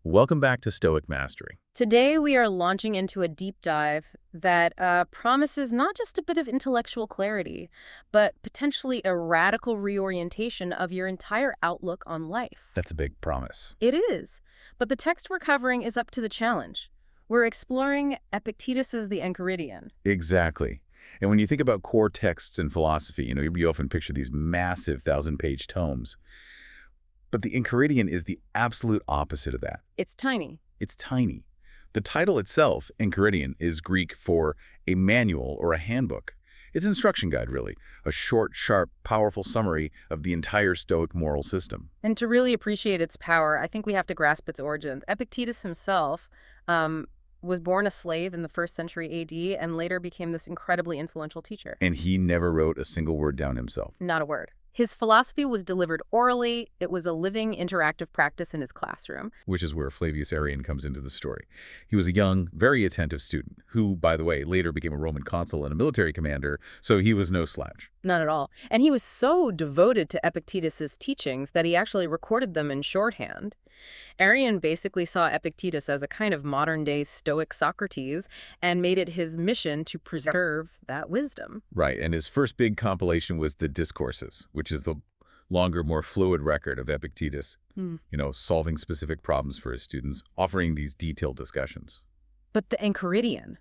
Welcome back to Stoic Mastery. Today, we are launching into a deep dive that promises not just a bit of intellectual clarity, but potentially a radical reorientation of your entire outlook on life. That's a big promise. It is, but the text we're covering is up to the challenge. We're exploring Epictetus's The Enchiridion. Exactly. And when you think about core texts in philosophy, you often picture these massive 1,000-page tomes. But the Enchiridion is the absolute opposite of that. It's tiny. It's tiny. The title itself, Enchiridion, is Greek for a manual or a handbook. It's an instruction guide, really. A short, sharp, powerful summary of the entire Stoic moral system. And to really appreciate its power, I think we have to grasp its origins. Epictetus himself was born a slave in the 1st century AD and later became this incredibly influential teacher. And he never wrote a single word down himself. Not a word. His philosophy was delivered orally. It was a living, interactive practice in his classroom. Which is where Flavius Arrian comes into the story. He was a young, very attentive student who, by the way, later became a Roman consul and a military commander, so he was no slouch. Not at all. And he was so devoted to Epictetus's teachings that he actually recorded them in shorthand. Arrian basically saw Epictetus as a kind of modern-day Stoic Socrates and made it his mission to preserve that wisdom. Right, and his first big compilation was the Discourses, which is the longer, more fluid record of Epictetus, solving specific problems for his students, offering these detailed discussions. But the Enchiridion,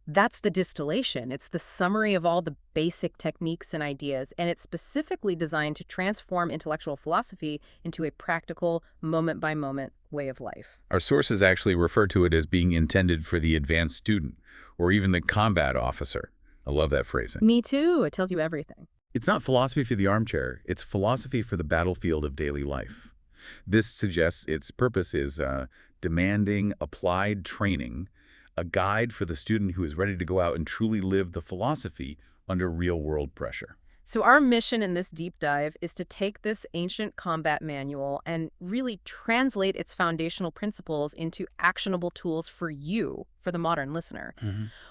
that's the distillation. It's the summary of all the basic techniques and ideas, and it's specifically designed to transform intellectual philosophy into a practical, moment-by-moment way of life. Our sources actually refer to it as being intended for the advanced student, or even the combat officer. I love that phrasing. Me too. It tells you everything. It's not philosophy for the armchair. It's philosophy for the battlefield of daily life. This suggests its purpose is demanding applied training, a guide for the student who is ready to go out and truly live the philosophy under real-world pressure. So our mission in this deep dive is to take this ancient combat manual and really translate its foundational principles into actionable tools for you, for the modern listener.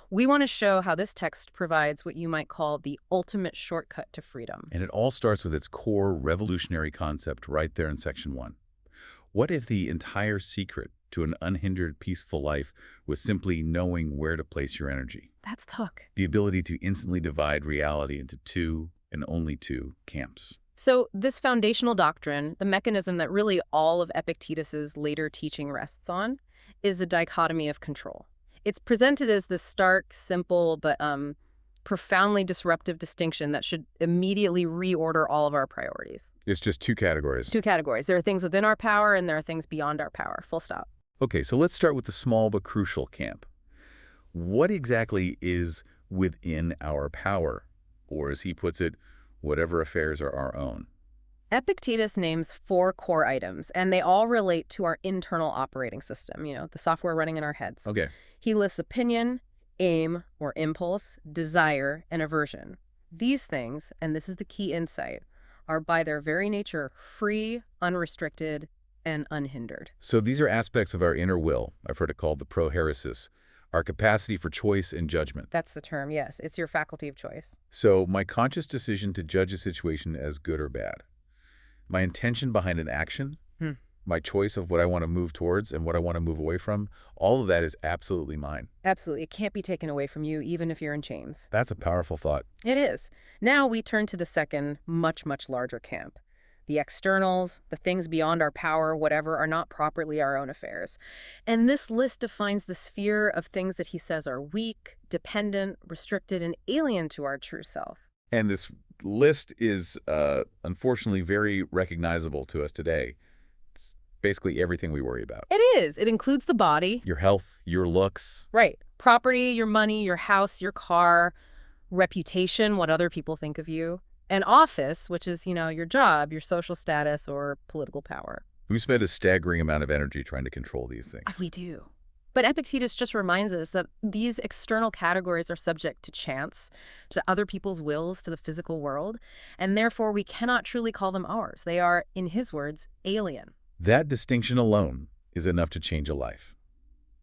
We want to show how this text provides what you might call the ultimate shortcut to freedom. And it all starts with its core revolutionary concept right there in Section 1. What if the entire secret to an unhindered, peaceful life was simply knowing where to place your energy? That's the hook. The ability to instantly divide reality into two and only two camps. So this foundational doctrine, the mechanism that really all of Epictetus's later teaching rests on, is the dichotomy of control. It's presented as this stark, simple, but profoundly disruptive distinction that should immediately reorder all of our priorities. It's just two categories. Two categories. There are things within our power and there are things beyond our power. Full stop. Okay, so let's start with the small but crucial camp. What exactly is within our power? Or as he puts it, whatever affairs are our own. Epictetus names 4 core items, and they all relate to our internal operating system, the software running in our heads. Okay. He lists opinion, aim or impulse, desire, and aversion. These things, and this is the key insight, are by their very nature free, unrestricted, and unhindered. So these are aspects of our inner will. I've heard it called the prohairesis, our capacity for choice and judgment. That's the term, yes. It's your faculty of choice. So my conscious decision to judge a situation as good or bad, my intention behind an action, my choice of what I want to move towards and what I want to move away from, all of that is absolutely mine. Absolutely. It can't be taken away from you, even if you're in chains. That's a powerful thought. It is. Now we turn to the second, much, much larger camp. The externals, the things beyond our power, whatever, are not properly our own affairs. And this list defines the sphere of things that he says are weak, dependent, restricted, and alien to our true self. And this list is, unfortunately, very recognizable to us today. It's basically everything we worry about. It is. It includes the body. Your health, your looks. Right. Property, your money, your house, your car, reputation, what other people think of you. And office, which is, your job, your social status, or political power. We spend a staggering amount of energy trying to control these things. We do. But Epictetus just reminds us that these external categories are subject to chance, to other people's wills, to the physical world, and therefore we cannot truly call them ours. They are, in his words, alien. That distinction alone is enough to change a life.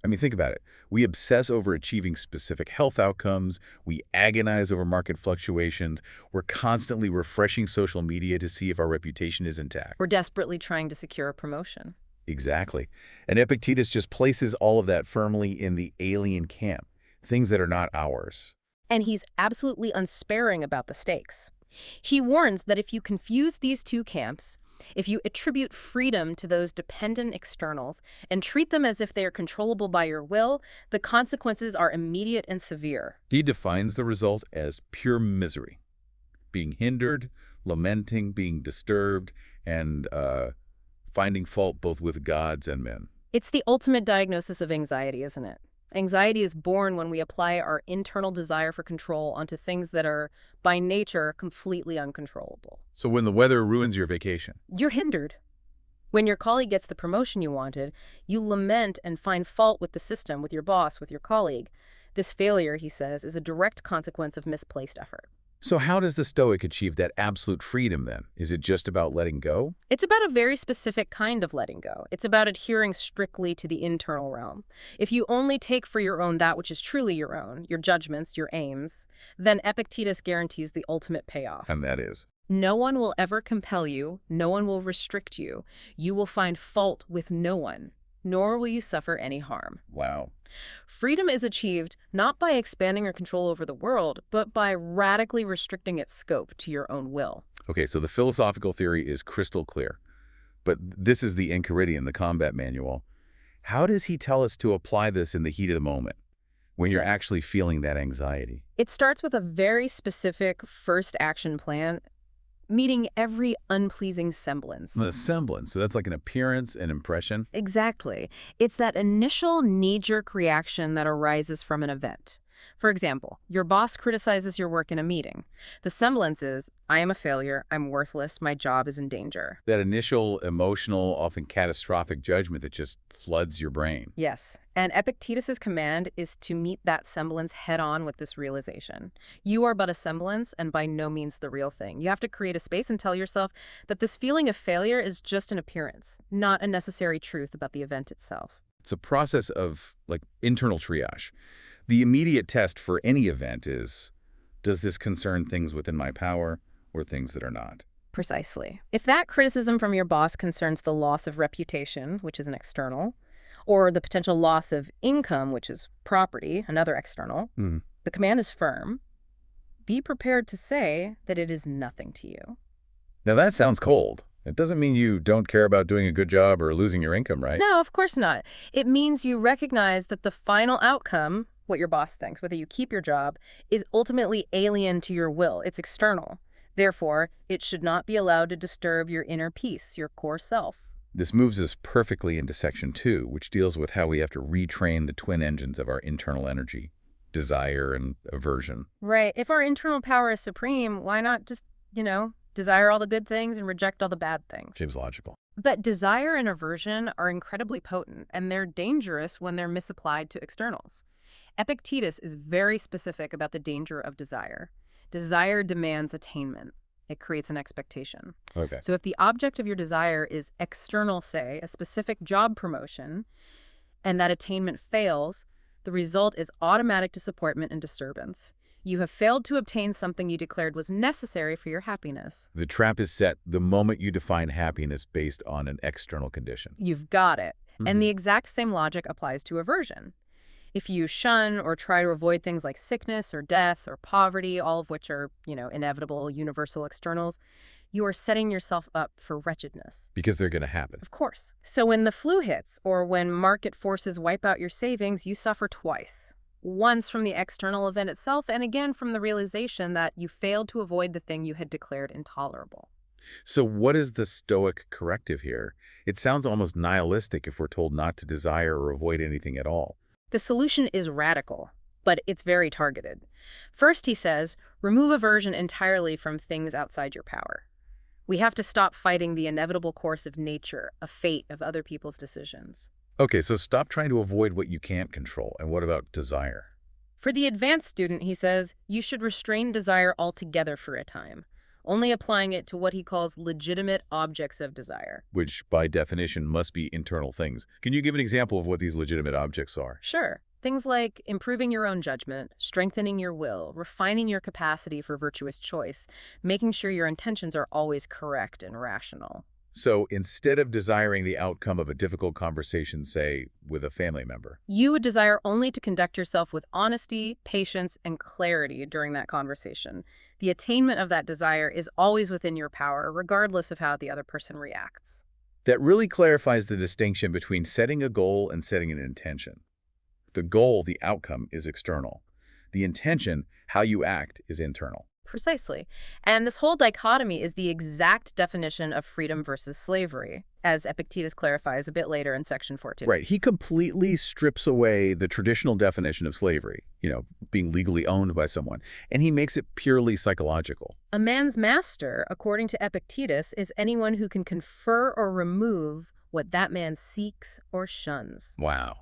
I mean, think about it. We obsess over achieving specific health outcomes. We agonize over market fluctuations. We're constantly refreshing social media to see if our reputation is intact. We're desperately trying to secure a promotion. Exactly. And Epictetus just places all of that firmly in the alien camp, things that are not ours. And he's absolutely unsparing about the stakes. He warns that if you confuse these two camps, if you attribute freedom to those dependent externals and treat them as if they are controllable by your will, the consequences are immediate and severe. He defines the result as pure misery, being hindered, lamenting, being disturbed, and finding fault both with gods and men. It's the ultimate diagnosis of anxiety, isn't it? Anxiety is born when we apply our internal desire for control onto things that are, by nature, completely uncontrollable. So when the weather ruins your vacation, You're hindered. When your colleague gets the promotion you wanted, you lament and find fault with the system, with your boss, with your colleague. This failure, he says, is a direct consequence of misplaced effort. so how does the Stoic achieve that absolute freedom then? Is it just about letting go? It's about a very specific kind of letting go. It's about adhering strictly to the internal realm. If you only take for your own that which is truly your own, your judgments, your aims, then Epictetus guarantees the ultimate payoff. And that is? No one will ever compel you. No one will restrict you. You will find fault with no one, nor will you suffer any harm. Wow. Freedom is achieved not by expanding your control over the world, but by radically restricting its scope to your own will. Okay, so the philosophical theory is crystal clear. But this is the Enchiridion, the combat manual. How does he tell us to apply this in the heat of the moment, when you're actually feeling that anxiety? It starts with a very specific first action plan, meeting every unpleasing semblance. The semblance, so that's like an appearance, an impression. Exactly. It's that initial knee-jerk reaction that arises from an event. For example, your boss criticizes your work in a meeting. The semblance is, I am a failure, I'm worthless, my job is in danger. That initial emotional, often catastrophic judgment that just floods your brain. Yes, and Epictetus's command is to meet that semblance head-on with this realization. You are but a semblance and by no means the real thing. You have to create a space and tell yourself that this feeling of failure is just an appearance, not a necessary truth about the event itself. It's a process of, like, internal triage. The immediate test for any event is, does this concern things within my power or things that are not? Precisely. If that criticism from your boss concerns the loss of reputation, which is an external, or the potential loss of income, which is property, another external, the command is firm. Be prepared to say that it is nothing to you. Now that sounds cold. It doesn't mean you don't care about doing a good job or losing your income, right? No, of course not. It means you recognize that the final outcome, what your boss thinks, whether you keep your job, is ultimately alien to your will. It's external. Therefore, it should not be allowed to disturb your inner peace, your core self. This moves us perfectly into section 2, which deals with how we have to retrain the twin engines of our internal energy, desire and aversion. Right. If our internal power is supreme, why not just, desire all the good things and reject all the bad things? Seems logical. But desire and aversion are incredibly potent, and they're dangerous when they're misapplied to externals. Epictetus is very specific about the danger of desire. Desire demands attainment. It creates an expectation. Okay. So if the object of your desire is external, say, a specific job promotion, and that attainment fails, the result is automatic disappointment and disturbance. You have failed to obtain something you declared was necessary for your happiness. The trap is set the moment you define happiness based on an external condition. You've got it. And the exact same logic applies to aversion. If you shun or try to avoid things like sickness or death or poverty, all of which are, inevitable universal externals, you are setting yourself up for wretchedness. Because they're going to happen. Of course. So when the flu hits or when market forces wipe out your savings, you suffer twice. Once from the external event itself, and again from the realization that you failed to avoid the thing you had declared intolerable. So what is the Stoic corrective here? It sounds almost nihilistic if we're told not to desire or avoid anything at all. The solution is radical, but it's very targeted. First, he says, remove aversion entirely from things outside your power. We have to stop fighting the inevitable course of nature, of fate, of other people's decisions. Okay, so stop trying to avoid what you can't control. And what about desire? For the advanced student, he says, you should restrain desire altogether for a time, only applying it to what he calls legitimate objects of desire. Which, by definition, must be internal things. Can you give an example of what these legitimate objects are? Sure. Things like improving your own judgment, strengthening your will, refining your capacity for virtuous choice, making sure your intentions are always correct and rational. So instead of desiring the outcome of a difficult conversation, say, with a family member. You would desire only to conduct yourself with honesty, patience, and clarity during that conversation. The attainment of that desire is always within your power, regardless of how the other person reacts. That really clarifies the distinction between setting a goal and setting an intention. The goal, the outcome, is external. The intention, how you act, is internal. Precisely. And this whole dichotomy is the exact definition of freedom versus slavery, as Epictetus clarifies a bit later in section 14. Right. He completely strips away the traditional definition of slavery, being legally owned by someone, and he makes it purely psychological. A man's master, according to Epictetus, is anyone who can confer or remove what that man seeks or shuns. Wow.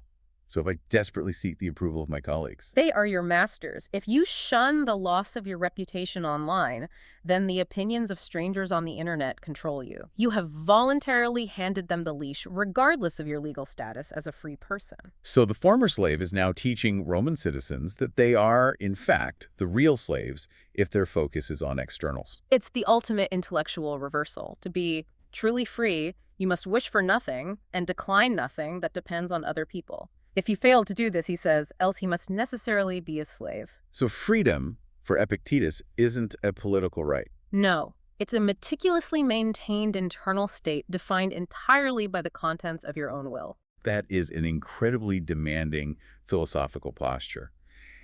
So if I desperately seek the approval of my colleagues. They are your masters. If you shun the loss of your reputation online, then the opinions of strangers on the internet control you. You have voluntarily handed them the leash, regardless of your legal status as a free person. So the former slave is now teaching Roman citizens that they are, in fact, the real slaves if their focus is on externals. It's the ultimate intellectual reversal. To be truly free, you must wish for nothing and decline nothing that depends on other people. If you fail to do this, he says, else he must necessarily be a slave. So freedom, for Epictetus, isn't a political right. No, it's a meticulously maintained internal state defined entirely by the contents of your own will. That is an incredibly demanding philosophical posture.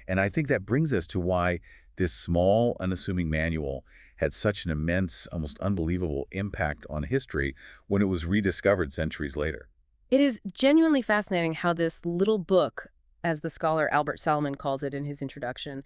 And I think that brings us to why this small, unassuming manual had such an immense, almost unbelievable impact on history when it was rediscovered centuries later. It is genuinely fascinating how this little book, as the scholar Albert Salomon calls it in his introduction,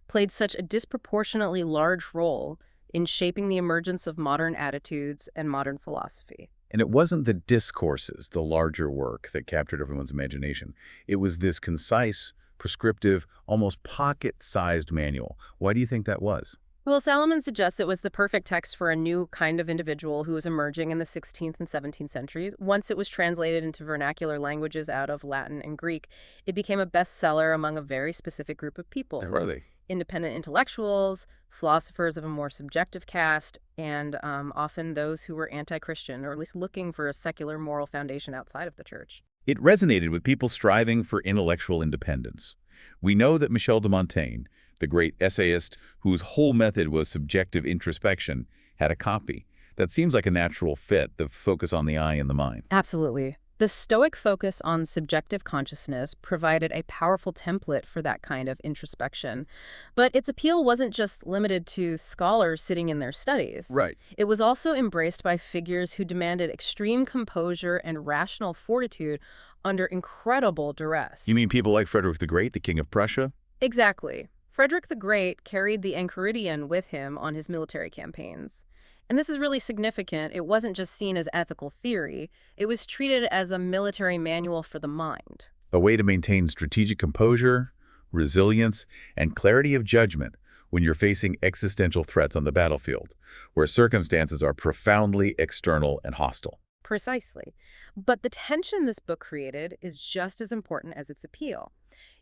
played such a disproportionately large role in shaping the emergence of modern attitudes and modern philosophy. And it wasn't the discourses, the larger work, that captured everyone's imagination. It was this concise, prescriptive, almost pocket-sized manual. Why do you think that was? Well, Salomon suggests it was the perfect text for a new kind of individual who was emerging in the 16th and 17th centuries. Once it was translated into vernacular languages out of Latin and Greek, it became a bestseller among a very specific group of people. Who are they? Independent intellectuals, philosophers of a more subjective cast, and often those who were anti-Christian, or at least looking for a secular moral foundation outside of the church. It resonated with people striving for intellectual independence. We know that Michel de Montaigne, the great essayist whose whole method was subjective introspection, had a copy. That seems like a natural fit, the focus on the I and the mind. Absolutely. The Stoic focus on subjective consciousness provided a powerful template for that kind of introspection. But its appeal wasn't just limited to scholars sitting in their studies. Right. It was also embraced by figures who demanded extreme composure and rational fortitude under incredible duress. You mean people like Frederick the Great, the King of Prussia? Exactly. Frederick the Great carried the Enchiridion with him on his military campaigns. And this is really significant. It wasn't just seen as ethical theory. It was treated as a military manual for the mind. A way to maintain strategic composure, resilience, and clarity of judgment when you're facing existential threats on the battlefield, where circumstances are profoundly external and hostile. Precisely. But the tension this book created is just as important as its appeal.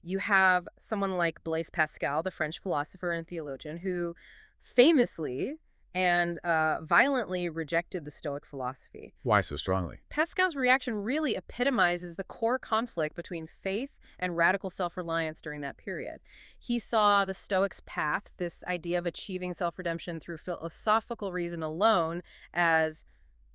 You have someone like Blaise Pascal, the French philosopher and theologian, who famously and violently rejected the Stoic philosophy. Why so strongly? Pascal's reaction really epitomizes the core conflict between faith and radical self-reliance during that period. He saw the Stoics' path, this idea of achieving self-redemption through philosophical reason alone, as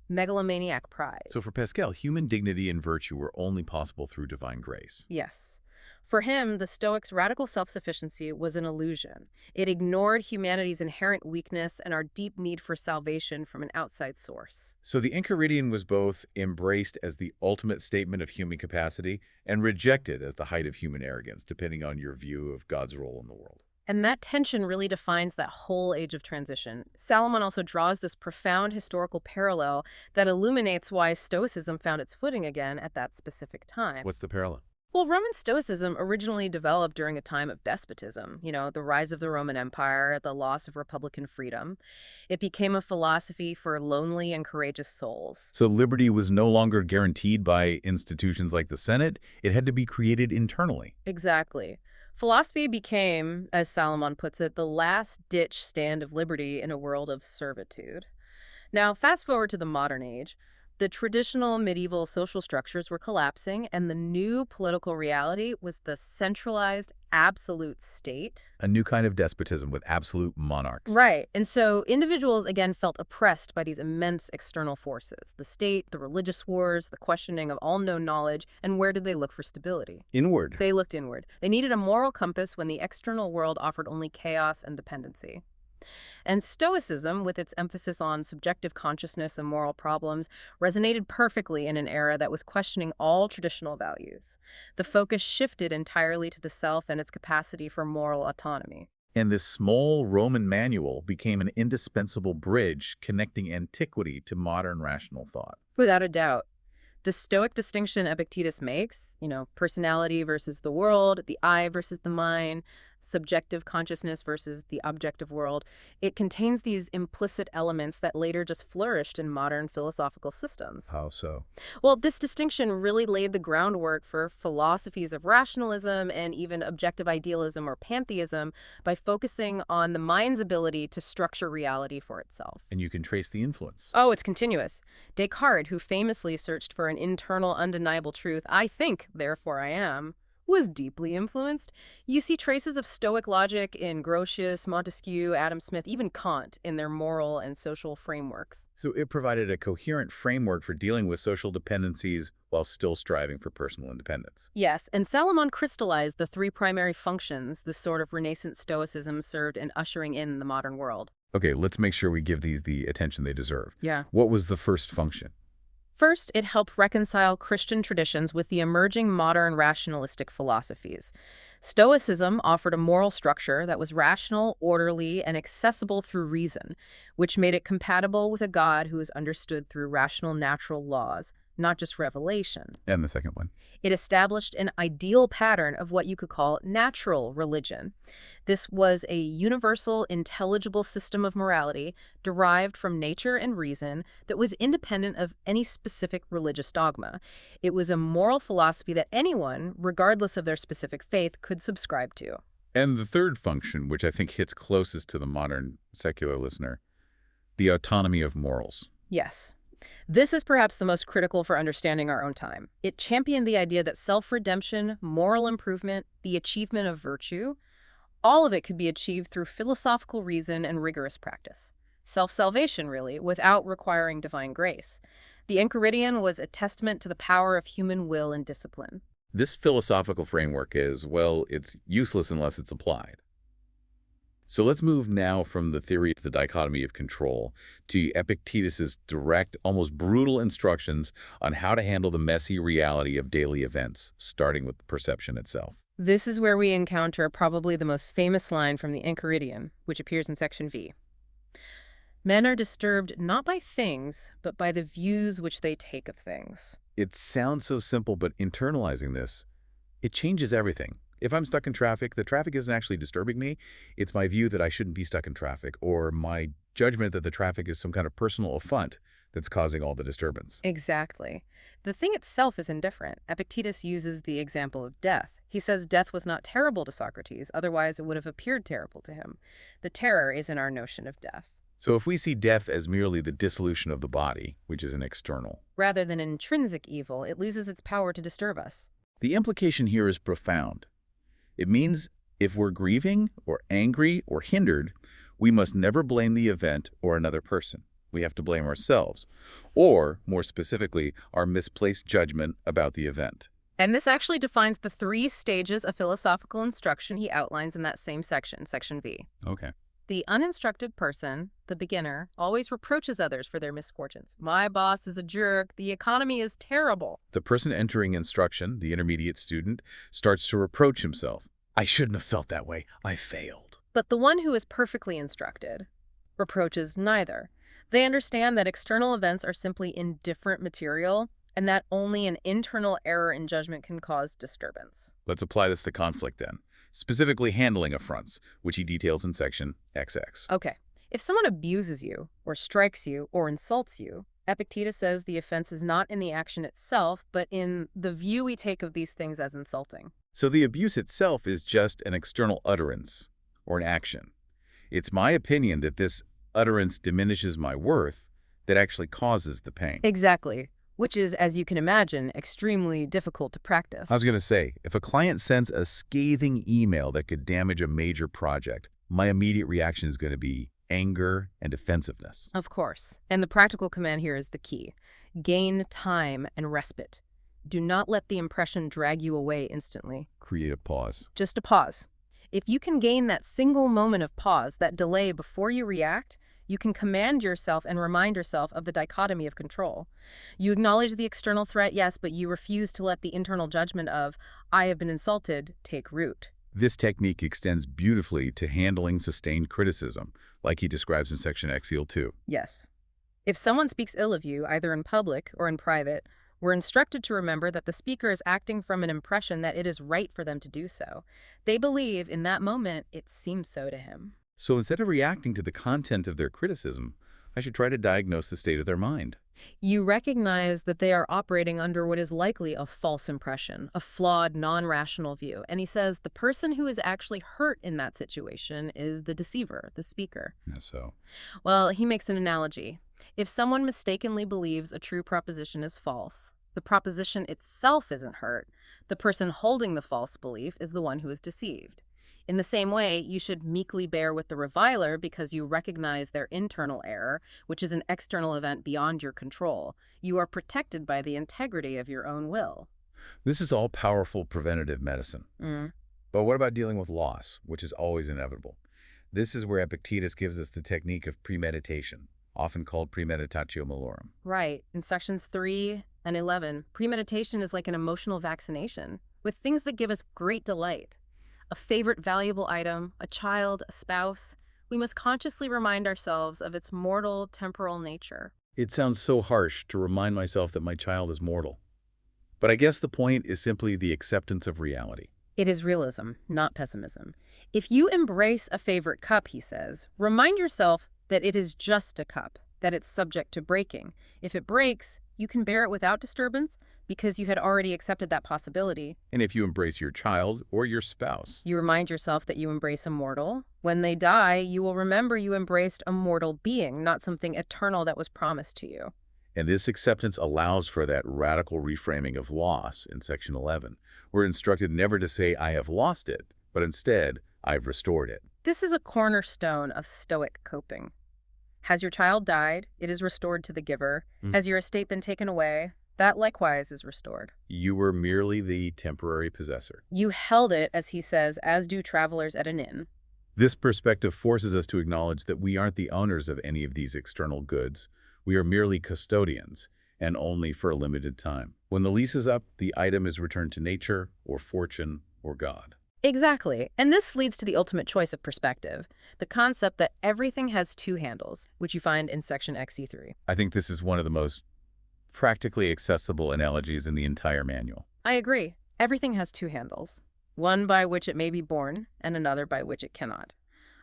megalomaniac pride. So for Pascal, human dignity and virtue were only possible through divine grace. Yes. For him, the Stoics' radical self-sufficiency was an illusion. It ignored humanity's inherent weakness and our deep need for salvation from an outside source. So the Enchiridion was both embraced as the ultimate statement of human capacity and rejected as the height of human arrogance, depending on your view of God's role in the world. And that tension really defines that whole age of transition. Salomon also draws this profound historical parallel that illuminates why Stoicism found its footing again at that specific time. What's the parallel? Well, Roman Stoicism originally developed during a time of despotism, the rise of the Roman Empire, the loss of republican freedom. It became a philosophy for lonely and courageous souls. So liberty was no longer guaranteed by institutions like the Senate. It had to be created internally. Exactly. Philosophy became, as Salomon puts it, the last-ditch stand of liberty in a world of servitude. Now, fast forward to the modern age. The traditional medieval social structures were collapsing, and the new political reality was the centralized, absolute state. A new kind of despotism with absolute monarchs. Right. And so individuals, again, felt oppressed by these immense external forces, the state, the religious wars, the questioning of all known knowledge, and where did they look for stability? Inward. They looked inward. They needed a moral compass when the external world offered only chaos and dependency. And Stoicism, with its emphasis on subjective consciousness and moral problems, resonated perfectly in an era that was questioning all traditional values. The focus shifted entirely to the self and its capacity for moral autonomy. And this small Roman manual became an indispensable bridge connecting antiquity to modern rational thought. Without a doubt. The Stoic distinction Epictetus makes, personality versus the world, the I versus the mind, subjective consciousness versus the objective world, it contains these implicit elements that later just flourished in modern philosophical systems. How so? Well, this distinction really laid the groundwork for philosophies of rationalism and even objective idealism or pantheism by focusing on the mind's ability to structure reality for itself. And you can trace the influence. Oh, it's continuous. Descartes, who famously searched for an internal, undeniable truth, I think, therefore I am, was deeply influenced. You see traces of Stoic logic in Grotius, Montesquieu, Adam Smith, even Kant in their moral and social frameworks. So it provided a coherent framework for dealing with social dependencies while still striving for personal independence. Yes, and Salomon crystallized the three primary functions this sort of Renaissance Stoicism served in ushering in the modern world. Okay, let's make sure we give these the attention they deserve. Yeah. What was the first function? First, it helped reconcile Christian traditions with the emerging modern rationalistic philosophies. Stoicism offered a moral structure that was rational, orderly, and accessible through reason, which made it compatible with a God who is understood through rational natural laws, not just revelation. And the second one? It established an ideal pattern of what you could call natural religion. This was a universal, intelligible system of morality derived from nature and reason that was independent of any specific religious dogma. It was a moral philosophy that anyone, regardless of their specific faith, could subscribe to. And the third function, which I think hits closest to the modern secular listener, the autonomy of morals. Yes. This is perhaps the most critical for understanding our own time. It championed the idea that self-redemption, moral improvement, the achievement of virtue, all of it could be achieved through philosophical reason and rigorous practice. Self-salvation, really, without requiring divine grace. The Enchiridion was a testament to the power of human will and discipline. This philosophical framework is, well, it's useless unless it's applied. So let's move now from the theory to the dichotomy of control to Epictetus's direct, almost brutal instructions on how to handle the messy reality of daily events, starting with the perception itself. This is where we encounter probably the most famous line from the Enchiridion, which appears in section V. Men are disturbed not by things, but by the views which they take of things. It sounds so simple, but internalizing this, it changes everything. If I'm stuck in traffic, the traffic isn't actually disturbing me. It's my view that I shouldn't be stuck in traffic, or my judgment that the traffic is some kind of personal affront that's causing all the disturbance. Exactly. The thing itself is indifferent. Epictetus uses the example of death. He says death was not terrible to Socrates, otherwise it would have appeared terrible to him. The terror is in our notion of death. So if we see death as merely the dissolution of the body, which is an external, rather than intrinsic evil, it loses its power to disturb us. The implication here is profound. It means if we're grieving or angry or hindered, we must never blame the event or another person. We have to blame ourselves, or, more specifically, our misplaced judgment about the event. And this actually defines the 3 stages of philosophical instruction he outlines in that same section, section V. Okay. The uninstructed person, the beginner, always reproaches others for their misfortunes. My boss is a jerk. The economy is terrible. The person entering instruction, the intermediate student, starts to reproach himself. I shouldn't have felt that way. I failed. But the one who is perfectly instructed reproaches neither. They understand that external events are simply indifferent material and that only an internal error in judgment can cause disturbance. Let's apply this to conflict then, specifically handling affronts, which he details in section XX. Okay. If someone abuses you, or strikes you, or insults you, Epictetus says the offense is not in the action itself, but in the view we take of these things as insulting. So the abuse itself is just an external utterance, or an action. It's my opinion that this utterance diminishes my worth that actually causes the pain. Exactly. which is, as you can imagine, extremely difficult to practice. I was going to say, if a client sends a scathing email that could damage a major project, my immediate reaction is going to be anger and defensiveness. Of course. And the practical command here is the key. Gain time and respite. Do not let the impression drag you away instantly. Create a pause. Just a pause. If you can gain that single moment of pause, that delay before you react, you can command yourself and remind yourself of the dichotomy of control. You acknowledge the external threat, yes, but you refuse to let the internal judgment of, I have been insulted, take root. This technique extends beautifully to handling sustained criticism, like he describes in section Exil 2. Yes. If someone speaks ill of you, either in public or in private, we're instructed to remember that the speaker is acting from an impression that it is right for them to do so. They believe in that moment it seems so to him. So instead of reacting to the content of their criticism, I should try to diagnose the state of their mind. You recognize that they are operating under what is likely a false impression, a flawed, non-rational view. And he says the person who is actually hurt in that situation is the deceiver, the speaker. So, Well, he makes an analogy. If someone mistakenly believes a true proposition is false, the proposition itself isn't hurt. The person holding the false belief is the one who is deceived. In the same way, you should meekly bear with the reviler because you recognize their internal error, which is an external event beyond your control. You are protected by the integrity of your own will. this is all powerful preventative medicine. Mm. But what about dealing with loss, which is always inevitable? This is where Epictetus gives us the technique of premeditation, often called premeditatio malorum. Right. In sections 3 and 11, premeditation is like an emotional vaccination with things that give us great delight. A favorite valuable item, a child, a spouse. We must consciously remind ourselves of its mortal, temporal nature. It sounds so harsh to remind myself that my child is mortal. But I guess the point is simply the acceptance of reality. It is realism, not pessimism. If you embrace a favorite cup, he says, remind yourself that it is just a cup, that it's subject to breaking. If it breaks, you can bear it without disturbance because you had already accepted that possibility. And if you embrace your child or your spouse, You remind yourself that you embrace a mortal. When they die, you will remember you embraced a mortal being, not something eternal that was promised to you. and this acceptance allows for that radical reframing of loss in section 11. We're instructed never to say, I have lost it, but instead, I've restored it. This is a cornerstone of Stoic coping. Has your child died? It is restored to the giver. Has your estate been taken away? That likewise is restored. You were merely the temporary possessor. You held it, as he says, as do travelers at an inn. This perspective forces us to acknowledge that we aren't the owners of any of these external goods. We are merely custodians, and only for a limited time. When the lease is up, the item is returned to nature, or fortune, or God. Exactly. And this leads to the ultimate choice of perspective, the concept that everything has two handles, which you find in section XE3. I think this is one of the most practically accessible analogies in the entire manual. I agree. Everything has two handles, one by which it may be borne and another by which it cannot.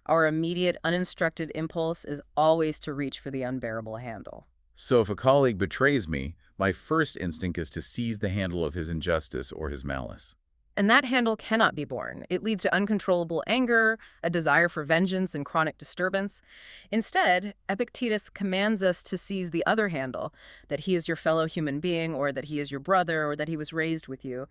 Our immediate, uninstructed impulse is always to reach for the unbearable handle. So if a colleague betrays me, my first instinct is to seize the handle of his injustice or his malice. And that handle cannot be borne. It leads to uncontrollable anger, a desire for vengeance, and chronic disturbance. Instead, Epictetus commands us to seize the other handle, that he is your fellow human being, or that he is your brother, or that he was raised with you.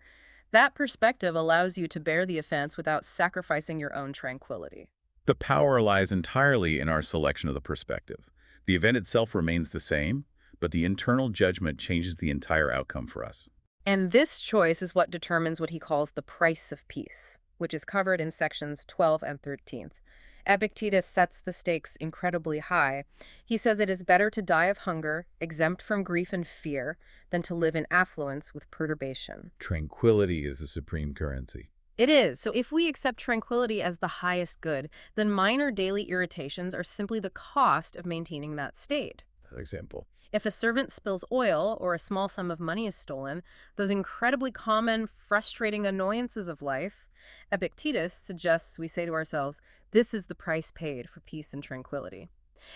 That perspective allows you to bear the offense without sacrificing your own tranquility. The power lies entirely in our selection of the perspective. The event itself remains the same, but the internal judgment changes the entire outcome for us. And this choice is what determines what he calls the price of peace, which is covered in sections 12 and 13. Epictetus sets the stakes incredibly high. He says it is better to die of hunger, exempt from grief and fear, than to live in affluence with perturbation. Tranquility is the supreme currency. It is. So if we accept tranquility as the highest good, then minor daily irritations are simply the cost of maintaining that state. For example, If a servant spills oil or a small sum of money is stolen, those incredibly common, frustrating annoyances of life, Epictetus suggests we say to ourselves, this is the price paid for peace and tranquility.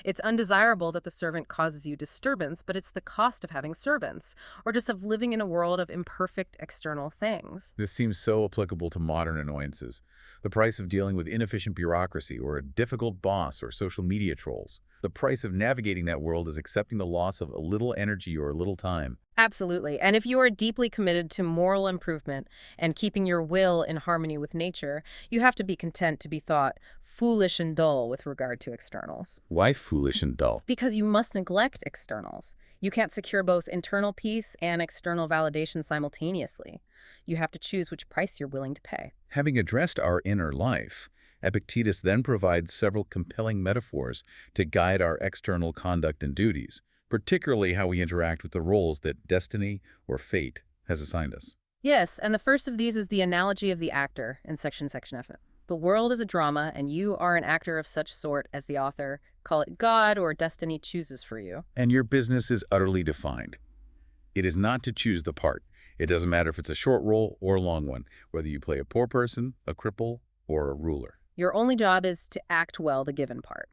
It's undesirable that the servant causes you disturbance, but it's the cost of having servants, or just of living in a world of imperfect external things. this seems so applicable to modern annoyances. The price of dealing with inefficient bureaucracy or a difficult boss or social media trolls. The price of navigating that world is accepting the loss of a little energy or a little time. Absolutely. And if you are deeply committed to moral improvement and keeping your will in harmony with nature, you have to be content to be thought foolish and dull with regard to externals. Why foolish and dull? Because you must neglect externals. You can't secure both internal peace and external validation simultaneously. You have to choose which price you're willing to pay. Having addressed our inner life, Epictetus then provides several compelling metaphors to guide our external conduct and duties, particularly how we interact with the roles that destiny or fate has assigned us. Yes, and the first of these is the analogy of the actor in section F. The world is a drama, and you are an actor of such sort as the author, call it God or destiny, chooses for you. And your business is utterly defined. It is not to choose the part. It doesn't matter if it's a short role or a long one, whether you play a poor person, a cripple, or a ruler. Your only job is to act well the given part.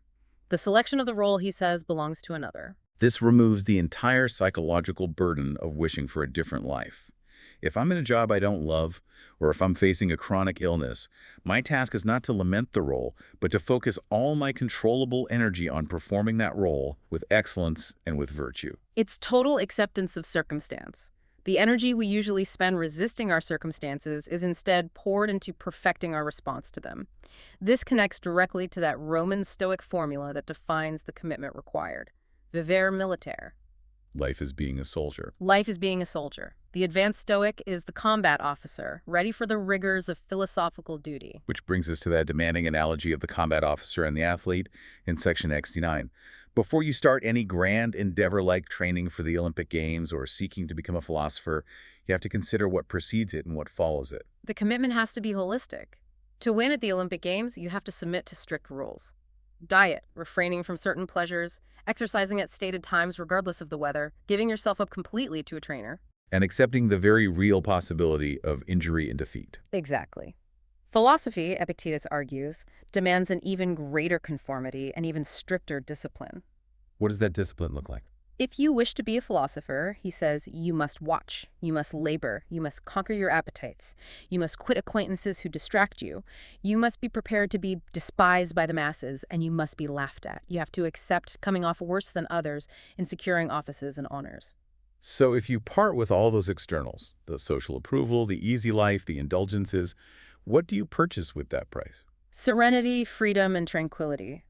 The selection of the role, he says, belongs to another. This removes the entire psychological burden of wishing for a different life. If I'm in a job I don't love, or if I'm facing a chronic illness, my task is not to lament the role, but to focus all my controllable energy on performing that role with excellence and with virtue. It's total acceptance of circumstance. The energy we usually spend resisting our circumstances is instead poured into perfecting our response to them. This connects directly to that Roman Stoic formula that defines the commitment required. Vivere militare. Life is being a soldier. Life is being a soldier. The advanced Stoic is the combat officer, ready for the rigors of philosophical duty. Which brings us to that demanding analogy of the combat officer and the athlete in section 69. Before you start any grand endeavor like training for the Olympic Games or seeking to become a philosopher, you have to consider what precedes it and what follows it. The commitment has to be holistic. To win at the Olympic Games, you have to submit to strict rules. Diet, refraining from certain pleasures, exercising at stated times regardless of the weather, giving yourself up completely to a trainer. And accepting the very real possibility of injury and defeat. Exactly. Philosophy, Epictetus argues, demands an even greater conformity and even stricter discipline. What does that discipline look like? If you wish to be a philosopher, he says, you must watch, you must labor, you must conquer your appetites, you must quit acquaintances who distract you, you must be prepared to be despised by the masses, and you must be laughed at. You have to accept coming off worse than others in securing offices and honors. So if you part with all those externals, the social approval, the easy life, the indulgences, what do you purchase with that price? Serenity, freedom, and tranquility.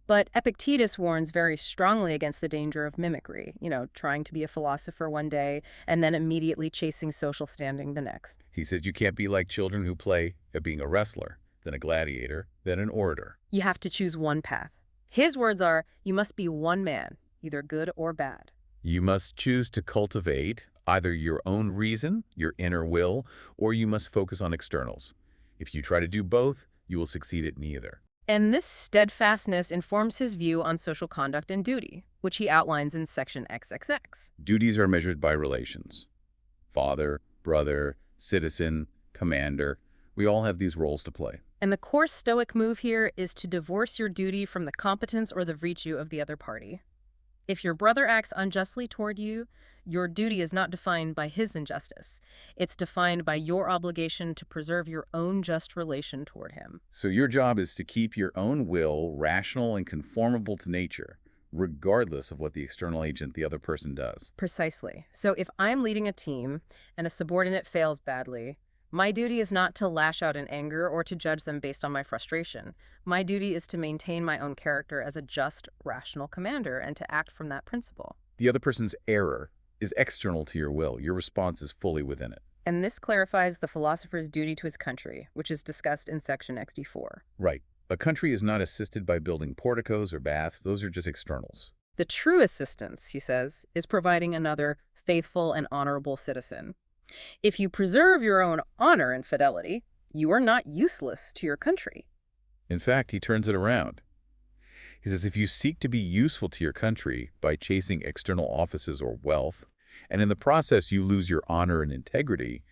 But Epictetus warns very strongly against the danger of mimicry, trying to be a philosopher one day and then immediately chasing social standing the next. He says you can't be like children who play at being a wrestler, then a gladiator, then an orator. You have to choose one path. His words are, you must be one man, either good or bad. You must choose to cultivate either your own reason, your inner will, or you must focus on externals. If you try to do both, you will succeed at neither. And this steadfastness informs his view on social conduct and duty, which he outlines in section XXX. Duties are measured by relations. Father, brother, citizen, commander. We all have these roles to play. And the core Stoic move here is to divorce your duty from the competence or the virtue of the other party. If your brother acts unjustly toward you, your duty is not defined by his injustice. It's defined by your obligation to preserve your own just relation toward him. So your job is to keep your own will rational and conformable to nature, regardless of what the external agent, the other person, does. Precisely. So if I'm leading a team and a subordinate fails badly, my duty is not to lash out in anger or to judge them based on my frustration. My duty is to maintain my own character as a just, rational commander and to act from that principle. The other person's error is external to your will. Your response is fully within it. And this clarifies the philosopher's duty to his country, which is discussed in section XD4. Right. A country is not assisted by building porticos or baths. Those are just externals. The true assistance, he says, is providing another faithful and honorable citizen. If you preserve your own honor and fidelity, you are not useless to your country. In fact, he turns it around. He says if you seek to be useful to your country by chasing external offices or wealth, and in the process you lose your honor and integrity,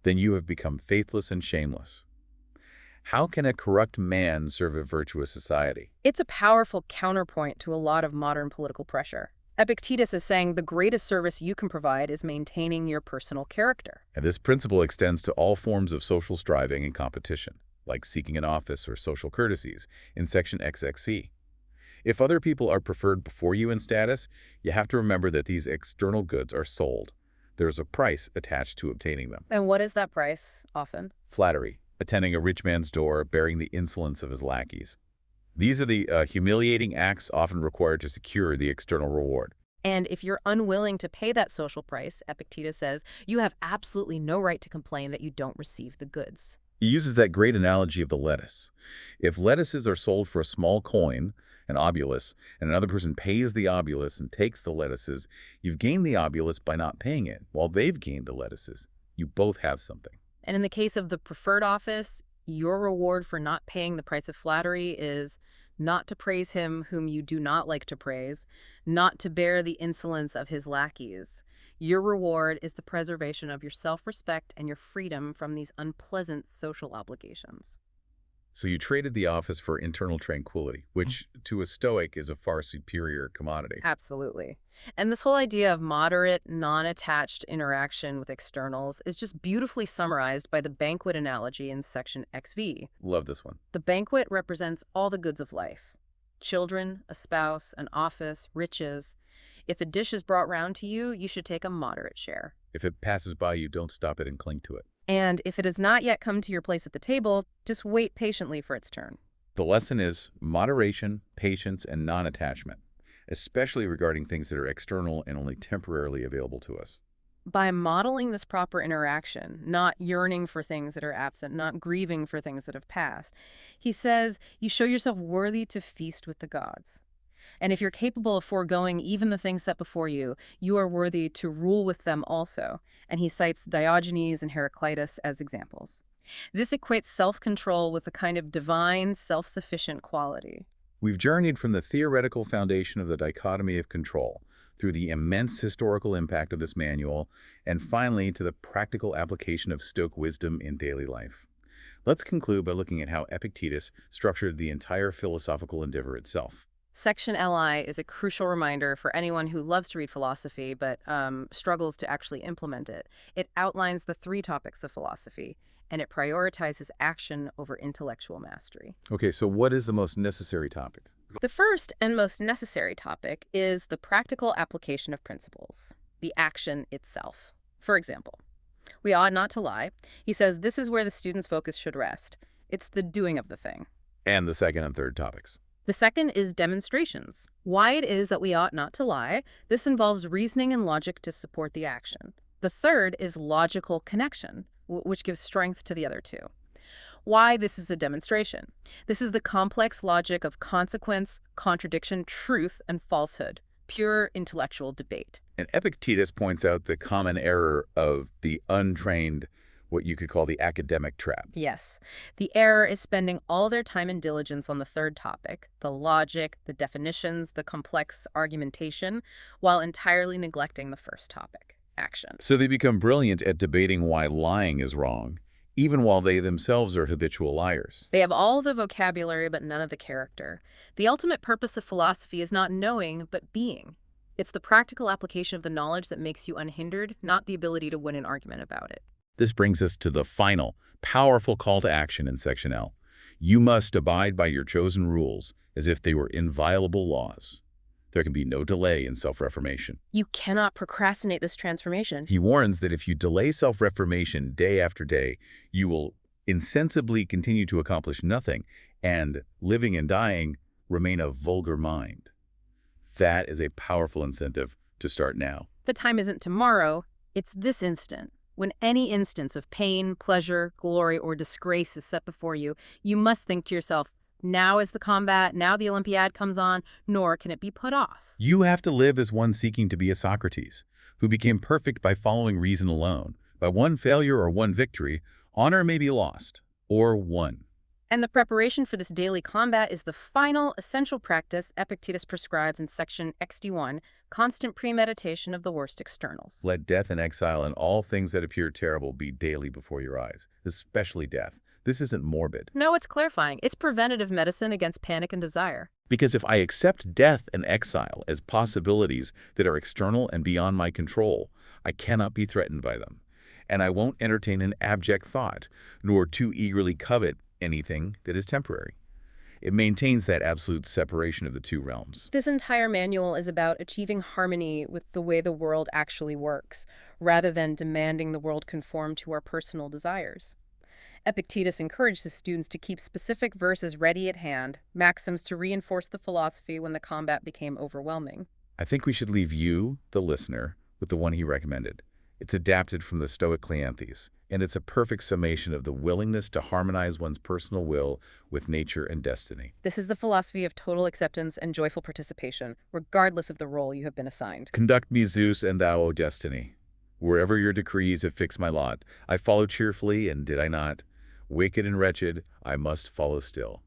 then you have become faithless and shameless. How can a corrupt man serve a virtuous society? It's a powerful counterpoint to a lot of modern political pressure. Epictetus is saying the greatest service you can provide is maintaining your personal character. And this principle extends to all forms of social striving and competition, like seeking an office or social courtesies in section XXC. If other people are preferred before you in status, you have to remember that these external goods are sold. There's a price attached to obtaining them. And what is that price, often? Flattery, attending a rich man's door, bearing the insolence of his lackeys. These are the humiliating acts often required to secure the external reward. And if you're unwilling to pay that social price, Epictetus says, you have absolutely no right to complain that you don't receive the goods. He uses that great analogy of the lettuce. If lettuces are sold for a small coin, an obulus, and another person pays the obulus and takes the lettuces, you've gained the obulus by not paying it, while they've gained the lettuces. You both have something. And in the case of the preferred office, your reward for not paying the price of flattery is not to praise him whom you do not like to praise, not to bear the insolence of his lackeys. Your reward is the preservation of your self-respect and your freedom from these unpleasant social obligations. So you traded the office for internal tranquility, which to a Stoic is a far superior commodity. Absolutely. And this whole idea of moderate, non-attached interaction with externals is just beautifully summarized by the banquet analogy in section XV. Love this one. The banquet represents all the goods of life. Children, a spouse, an office, riches. If a dish is brought round to you, you should take a moderate share. If it passes by you, don't stop it and cling to it. And if it has not yet come to your place at the table, just wait patiently for its turn. The lesson is moderation, patience, and non-attachment, especially regarding things that are external and only temporarily available to us. By modeling this proper interaction, not yearning for things that are absent, not grieving for things that have passed, he says you show yourself worthy to feast with the gods. And if you're capable of foregoing even the things set before you, you are worthy to rule with them also. And he cites Diogenes and Heraclitus as examples. This equates self-control with a kind of divine, self-sufficient quality. We've journeyed from the theoretical foundation of the dichotomy of control through the immense historical impact of this manual, and finally to the practical application of Stoic wisdom in daily life. Let's conclude by looking at how Epictetus structured the entire philosophical endeavor itself. Section LI is a crucial reminder for anyone who loves to read philosophy but struggles to actually implement it. It outlines the 3 topics of philosophy, and it prioritizes action over intellectual mastery. Okay, so what is the most necessary topic? The first and most necessary topic is the practical application of principles, the action itself. For example, we ought not to lie. He says this is where the student's focus should rest. It's the doing of the thing. And the second and third topics. The second is demonstrations. Why it is that we ought not to lie. This involves reasoning and logic to support the action. The third is logical connection, which gives strength to the other 2. Why this is a demonstration. This is the complex logic of consequence, contradiction, truth, and falsehood, pure intellectual debate. And Epictetus points out the common error of the untrained, what you could call the academic trap. Yes. The error is spending all their time and diligence on the third topic, the logic, the definitions, the complex argumentation, while entirely neglecting the first topic, action. So they become brilliant at debating why lying is wrong, even while they themselves are habitual liars. They have all the vocabulary but none of the character. The ultimate purpose of philosophy is not knowing, but being. It's the practical application of the knowledge that makes you unhindered, not the ability to win an argument about it. This brings us to the final, powerful call to action in Section L. You must abide by your chosen rules as if they were inviolable laws. There can be no delay in self-reformation. You cannot procrastinate this transformation. He warns that if you delay self-reformation day after day, you will insensibly continue to accomplish nothing, and, living and dying, remain a vulgar mind. That is a powerful incentive to start now. The time isn't tomorrow, it's this instant. When any instance of pain, pleasure, glory, or disgrace is set before you, you must think to yourself, now is the combat, now the Olympiad comes on, nor can it be put off. You have to live as one seeking to be a Socrates, who became perfect by following reason alone. By one failure or one victory, honor may be lost, or won. And the preparation for this daily combat is the final essential practice Epictetus prescribes in section XD1, constant premeditation of the worst externals. Let death and exile and all things that appear terrible be daily before your eyes, especially death. This isn't morbid. No, it's clarifying. It's preventative medicine against panic and desire. Because if I accept death and exile as possibilities that are external and beyond my control, I cannot be threatened by them. And I won't entertain an abject thought, nor too eagerly covet anything that is temporary. It maintains that absolute separation of the two realms. This entire manual is about achieving harmony with the way the world actually works, rather than demanding the world conform to our personal desires. Epictetus encouraged his students to keep specific verses ready at hand, maxims to reinforce the philosophy when the combat became overwhelming. I think we should leave you, the listener, with the one he recommended. It's adapted from the Stoic Cleanthes, and it's a perfect summation of the willingness to harmonize one's personal will with nature and destiny. This is the philosophy of total acceptance and joyful participation, regardless of the role you have been assigned. Conduct me, Zeus, and thou, O destiny. Wherever your decrees have fixed my lot, I follow cheerfully, and did I not? Wicked and wretched, I must follow still.